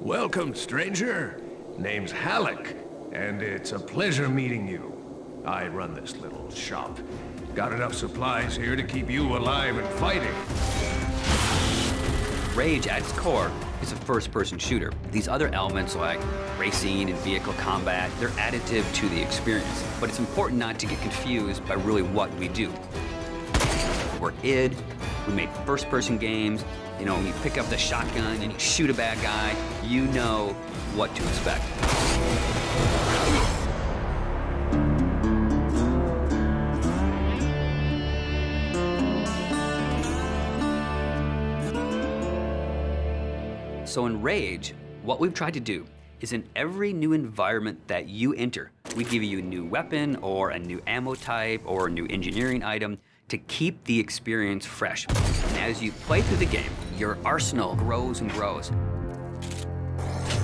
Welcome, stranger. Name's Halleck, and it's a pleasure meeting you. I run this little shop. Got enough supplies here to keep you alive and fighting. Rage, at its core, is a first-person shooter. These other elements like racing and vehicle combat, they're additive to the experience. But it's important not to get confused by really what we do. We're id, we make first-person games. You know, when you pick up the shotgun and you shoot a bad guy, you know what to expect. So in Rage, what we've tried to do is in every new environment that you enter, we give you a new weapon or a new ammo type or a new engineering item to keep the experience fresh. And as you play through the game, your arsenal grows and grows.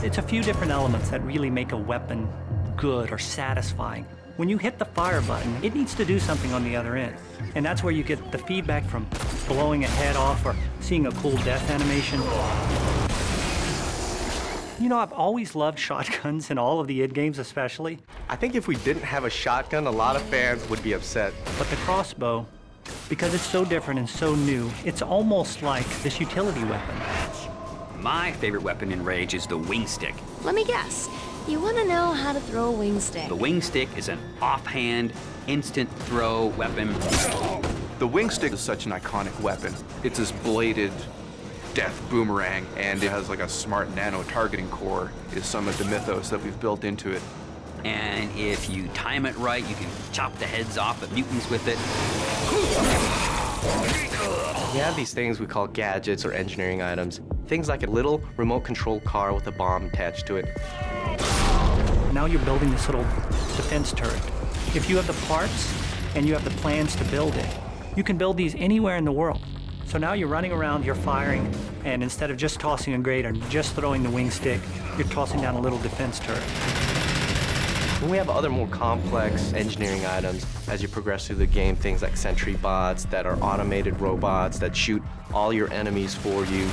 It's a few different elements that really make a weapon good or satisfying. When you hit the fire button, it needs to do something on the other end. And that's where you get the feedback from blowing a head off or seeing a cool death animation. You know, I've always loved shotguns in all of the id games especially. I think if we didn't have a shotgun, a lot of fans would be upset. But the crossbow, because it's so different and so new, it's almost like this utility weapon. My favorite weapon in Rage is the wing stick. Let me guess. You want to know how to throw a wing stick. The wing stick is an offhand, instant throw weapon. The wing stick is such an iconic weapon. It's this bladed death boomerang, and it has like a smart nano targeting core, is some of the mythos that we've built into it. And if you time it right, you can chop the heads off of mutants with it. We have these things we call gadgets or engineering items. Things like a little remote control car with a bomb attached to it. Now you're building this little defense turret. If you have the parts and you have the plans to build it, you can build these anywhere in the world. So now you're running around, you're firing, and instead of just tossing a grate or just throwing the wing stick, you're tossing down a little defense turret. We have other more complex engineering items as you progress through the game, things like sentry bots that are automated robots that shoot all your enemies for you.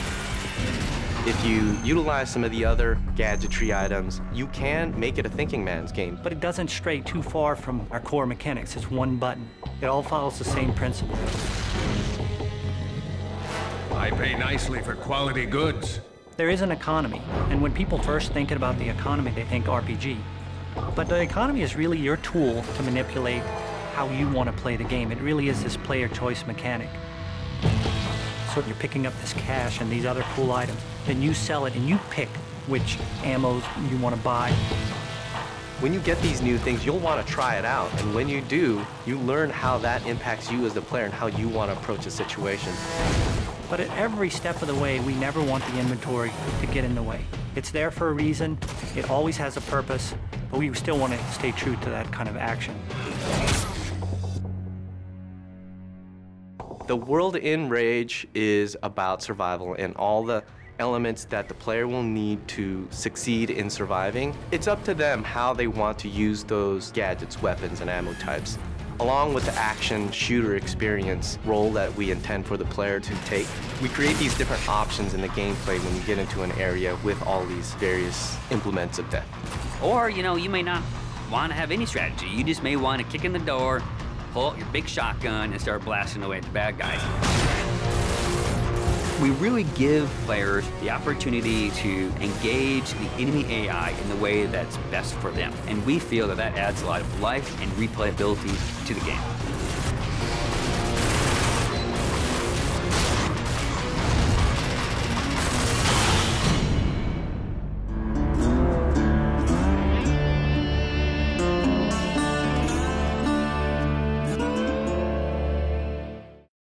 If you utilize some of the other gadgetry items, you can make it a thinking man's game. But it doesn't stray too far from our core mechanics. It's one button. It all follows the same principle. I pay nicely for quality goods. There is an economy, and when people first think about the economy, they think RPG. But the economy is really your tool to manipulate how you want to play the game. It really is this player choice mechanic. So you're picking up this cash and these other cool items, then you sell it and you pick which ammos you want to buy. When you get these new things, you'll want to try it out. And when you do, you learn how that impacts you as the player and how you want to approach a situation. But at every step of the way, we never want the inventory to get in the way. It's there for a reason. It always has a purpose, but we still want to stay true to that kind of action. The world in Rage is about survival and all the elements that the player will need to succeed in surviving. It's up to them how they want to use those gadgets, weapons, and ammo types, along with the action shooter experience role that we intend for the player to take. We create these different options in the gameplay when you get into an area with all these various implements of death. Or, you know, you may not want to have any strategy. You just may want to kick in the door, pull out your big shotgun, and start blasting away at the bad guys. We really give players the opportunity to engage the enemy AI in the way that's best for them. And we feel that that adds a lot of life and replayability to the game.